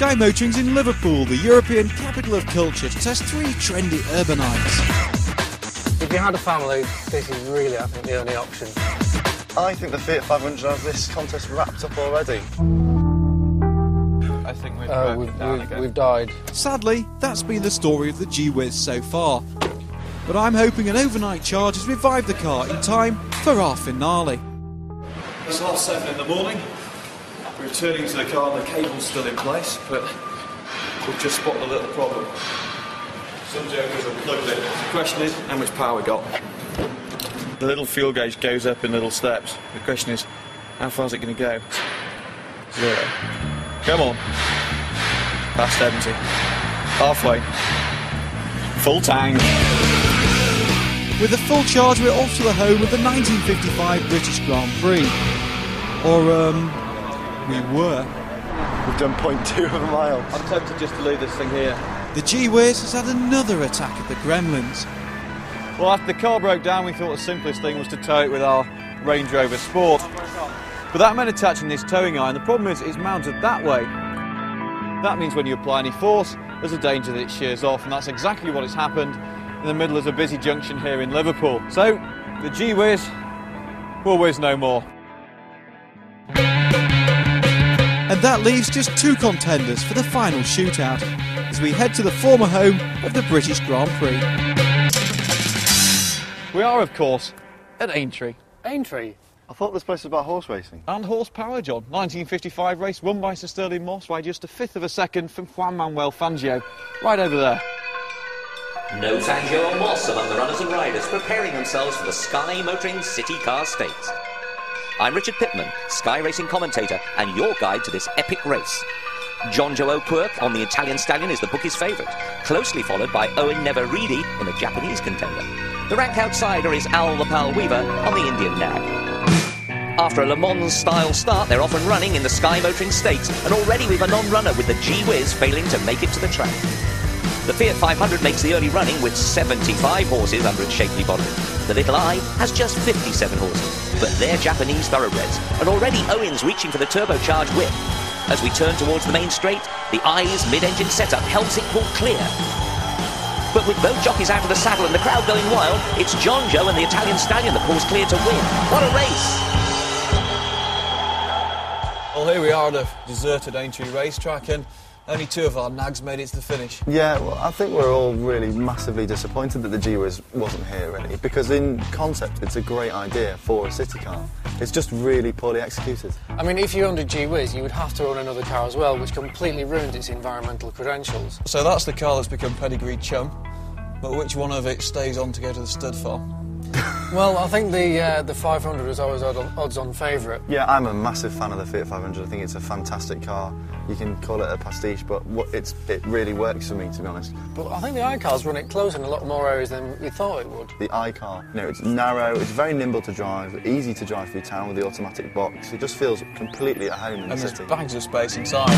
Sky Motoring's in Liverpool, the European capital of culture, to test 3 trendy urbanites. If you had a family, this is really, I think, the only option. I think the Fiat 500 has this contest wrapped up already. I think we've died. Sadly, that's been the story of the G-Wiz so far. But I'm hoping an overnight charge has revived the car in time for our finale. It's 7:30 in the morning. We're returning to the car and the cable's still in place, but we've just spotted a little problem. Some jokers are plugged in. The question is, how much power we got? The little fuel gauge goes up in little steps. The question is, how far is it going to go? 0. Come on. Past 70. Halfway. Full tank. With a full charge, we're off to the home of the 1955 British Grand Prix. Or, we were. We've done 0.2 of a mile. I'm tempted just to leave this thing here. The G-Wiz has had another attack at the Gremlins. Well, after the car broke down, we thought the simplest thing was to tow it with our Range Rover Sport. But that meant attaching this towing iron. The problem is it's mounted that way. That means when you apply any force, there's a danger that it shears off, and that's exactly what has happened in the middle of a busy junction here in Liverpool. So, the G-Wiz will whiz no more. And that leaves just 2 contenders for the final shootout, as we head to the former home of the British Grand Prix. We are, of course, at Aintree. Aintree? I thought this place was about horse racing. And horsepower, John. 1955 race won by Sir Stirling Moss by just 1/5 of a second from Juan Manuel Fangio. Right over there. No Fangio or Moss among the runners and riders preparing themselves for the Sky Motoring City Car Stakes. I'm Richard Pittman, Sky Racing commentator and your guide to this epic race. Jonjo O'Quirk on the Italian Stallion is the bookie's favourite, closely followed by Owen Neverready in the Japanese contender. The rank outsider is Al the Pal Weaver on the Indian nag. After a Le Mans-style start, they're off and running in the Sky Motoring Stakes, and already we've a non-runner with the G-Wiz failing to make it to the track. The Fiat 500 makes the early running with 75 horses under its shapely body. The Little I has just 57 horses, but they're Japanese thoroughbreds, and already Owen's reaching for the turbocharged whip. As we turn towards the main straight, the I's mid-engine setup helps it pull clear. But with both jockeys out of the saddle and the crowd going wild, it's Jonjo and the Italian Stallion that pulls clear to win. What a race! Well, here we are at a deserted Aintree racetrack, and only 2 of our nags made it to the finish. Yeah, well, I think we're all really massively disappointed that the G-Wiz wasn't here, really, because in concept it's a great idea for a city car. It's just really poorly executed. I mean, if you owned a G-Wiz, you would have to own another car as well, which completely ruined its environmental credentials. So that's the car that's become pedigree chum, but which one of it stays on to go to the stud farm? Well, I think the 500 was always odds-on favourite. Yeah, I'm a massive fan of the Fiat 500. I think it's a fantastic car. You can call it a pastiche, but it really works for me, to be honest. But I think the I-Cars run it close in a lot more areas than we thought it would. The I-Car, you know, it's narrow, it's very nimble to drive, easy to drive through town with the automatic box. It just feels completely at home in the city. And there's bags of space inside.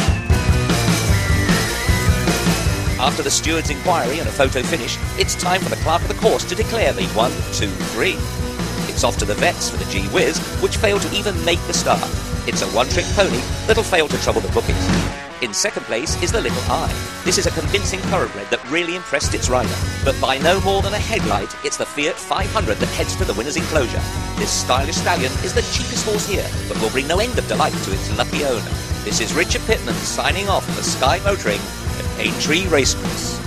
After the steward's inquiry and a photo finish, it's time for the clerk of the course to declare the 1, 2, 3. It's off to the vets for the G-Wiz, which failed to even make the start. It's a one-trick pony that'll fail to trouble the bookies. In second place is the Little I. This is a convincing thoroughbred that really impressed its rider. But by no more than a headlight, it's the Fiat 500 that heads to the winner's enclosure. This stylish stallion is the cheapest horse here, but will bring no end of delight to its lucky owner. This is Richard Pittman signing off for Sky Motoring at Aintree Racecourse.